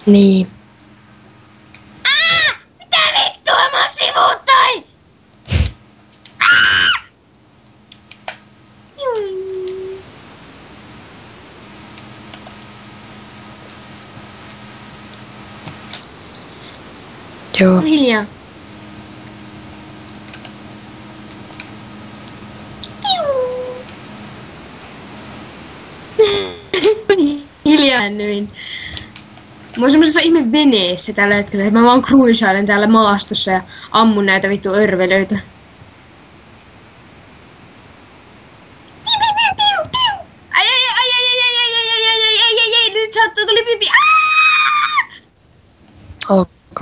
Niin. Mitä vittua mä sivuuttoi? Joo. Hiljaa. Hiljaa nyin. Mä oon semmosessa ihme veneessä tällä hetkellä. Mä vaan cruisailen täällä maastossa ja ammun näitä vittu örvelöitä. Ai, nyt sattuu, tuli pipi. Ok.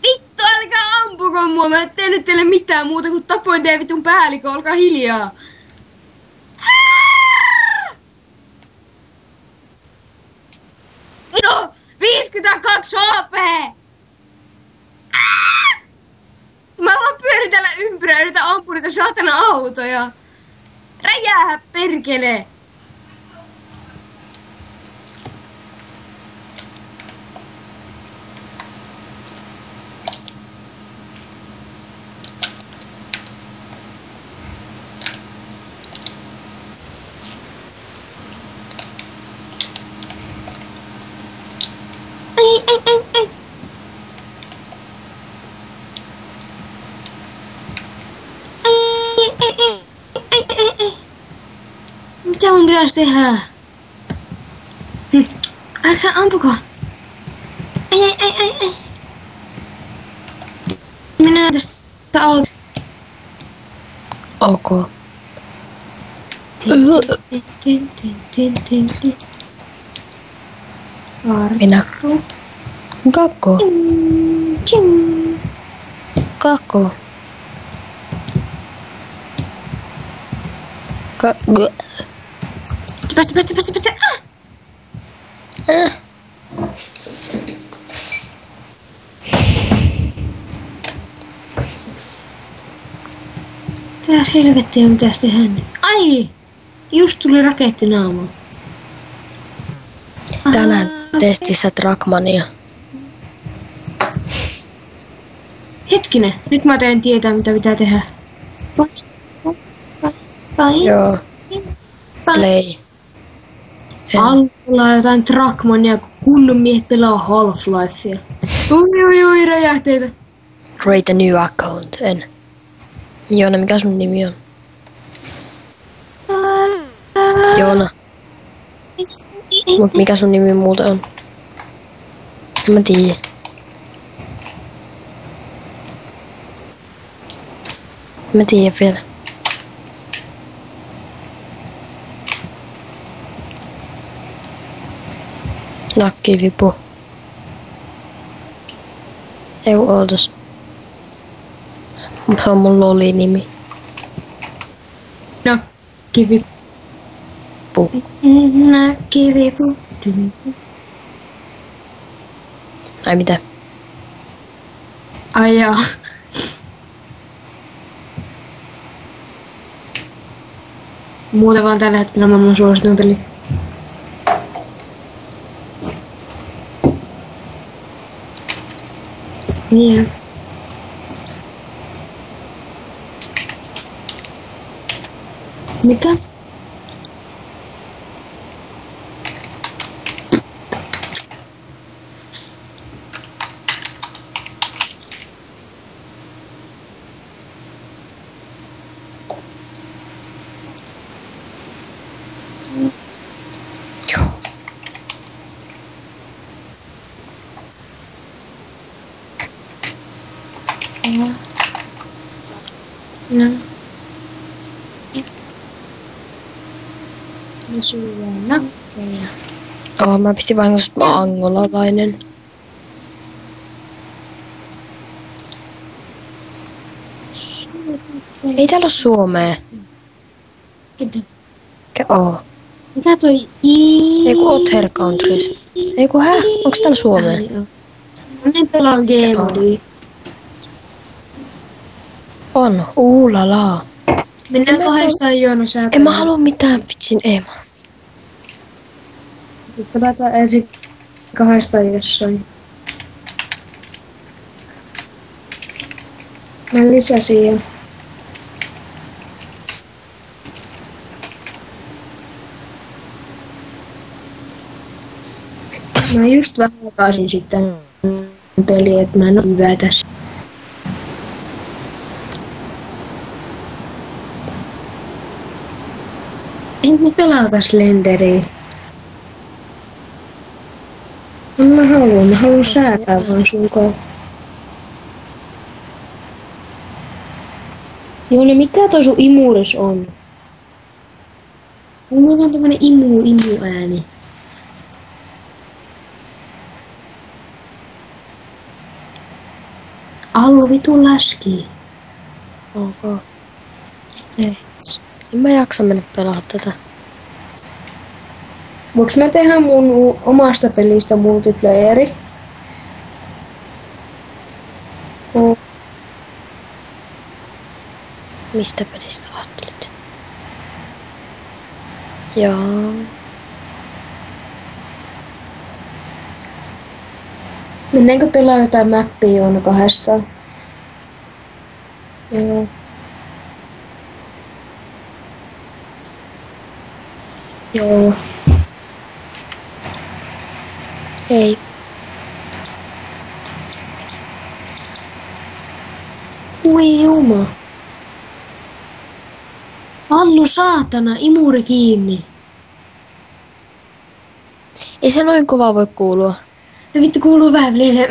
Vittu, älkää ampuko mua. Mä en tehnyt teille mitään muuta kuin tapoin teidän vitun päällikö. Olkaa hiljaa. Vittu, 52 HP! Mä vaan pyörin täällä ympyrää ja yritän ampua niitä saatana autoja. Räjää, perkele! Ai. Ai. Mitä mun pitäisi tehdä? Älkää ampuko. Ai. Minä tästä auto. Ok. Minä. Kakko. Kakko. Päästä. Täs helvettiä mitäs tehdä nyt? Ai! Just tuli raketti naamaan. Tänään testissä Trackmania. Hetkinen, nyt mä teen tietää mitä pitää tehdä. Pai. Joo. Play. Alla jotain Trackmania, kun kunnon miehet pelaa Half-Lifea. Oi, räjähteitä. Create a new account. En. Joona, mikä sun nimi on? Joona. Mut mikä sun nimi muuten on? En mä tiedä. Mä tiedän vielä. Nakkivipu. Ei kun ootas. Se on mun loli-nimi. Nakkivipu. Nakkivipu. Ai mitä? Ai jaa. Muuten vaan tällä hetkellä maailman suosituin peli. Niin. Mitä? No. No syödä nakkeja. Mä pistin vahingossa, että mä oon angolalainen. Ei täällä oo suomea. Mikä oo? Mikä toi Ei kun Other Countries. Ei kun Onks täällä suomea? Mä pelaan G-modia. On. Lala. Mennään kahdestaan Joona sääpään. En mä halua mitään vitsin Eema. Pelataan ensin kahdestaan jossain. Mä lisäsin jo. Mä just vähän takaisin sitten peli, että mä en oo hyvä tässä. En me pelata Slenderiä. Mä haluan säätää vaan sun kanssa. Joone, mikä toi sun imuris on? Mulla on tämmönen imu ääni. Allu vitu läski. Ok. Teets. En mä jaksa mennä pelaa tätä. Voinko mä tehdä mun omasta pelistä multiplayeri? Mistä pelistä ajattelit? Joo. Mennäänkö pelaa jotain mappia Joona kahdestaan? Joo. Joo. Ei. Ui juma. Allu saatana, imuri kiinni. Ei se noin kova voi kuulua. No vittu kuuluu vähän vielä.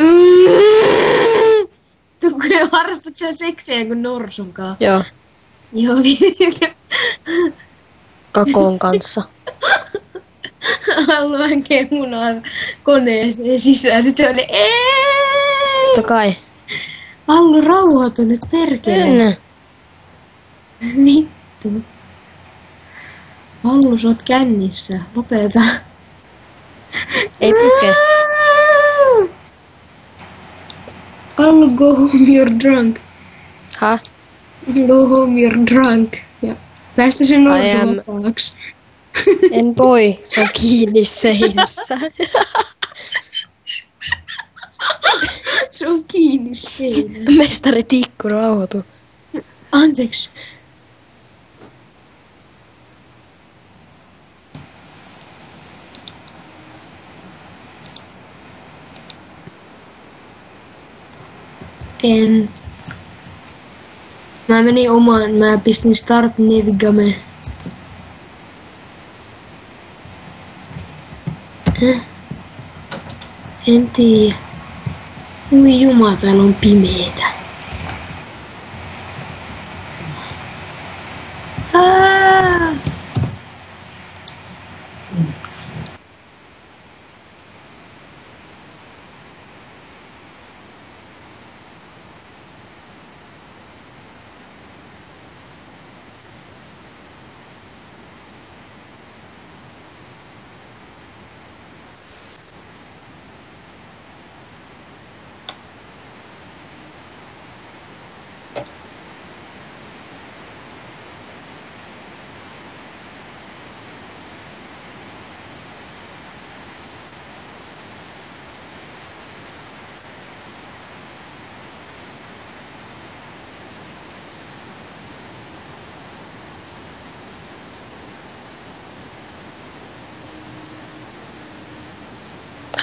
Kun harrastat sen seksiä kuin norsunkaan. Joo. Joo. Kakon kanssa. Allu vänkee munaa koneeseen sisään. Sitten se oli Totta kai. Allu rauhoitu nyt perkele. Vittu. Allu, sä oot kännissä. Lopeta. Ei puke. Allu, go home, you're drunk. Ha? Go home, you're drunk. Ja päästä sen norsun vapaaksi. En voi. Se on kiinni seinässä. Se on kiinni seinään. Mestari Tikku rauhoitu. Anteeksi. En. Mä menin omaan, mä pistin Start Navigame. En tiedä. Ui jumala, täällä on pimeetä.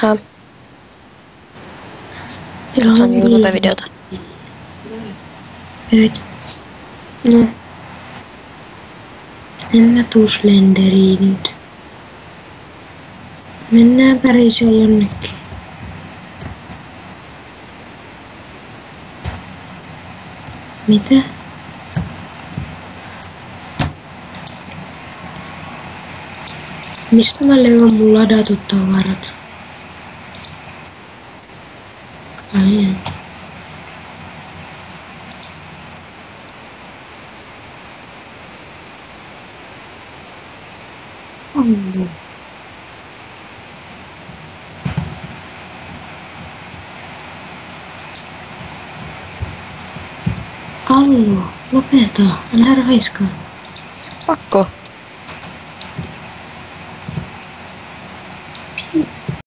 Ha? Katsotaan YouTube-videota. Nyt. No. En mä tuu Slenderiin nyt. Mennään päriseen jonnekin. Mitä? Mistä mä löydän mun ladatut tavarat? Ai. Allu. Allu, lopeta. Älä raiskaa. Pakko.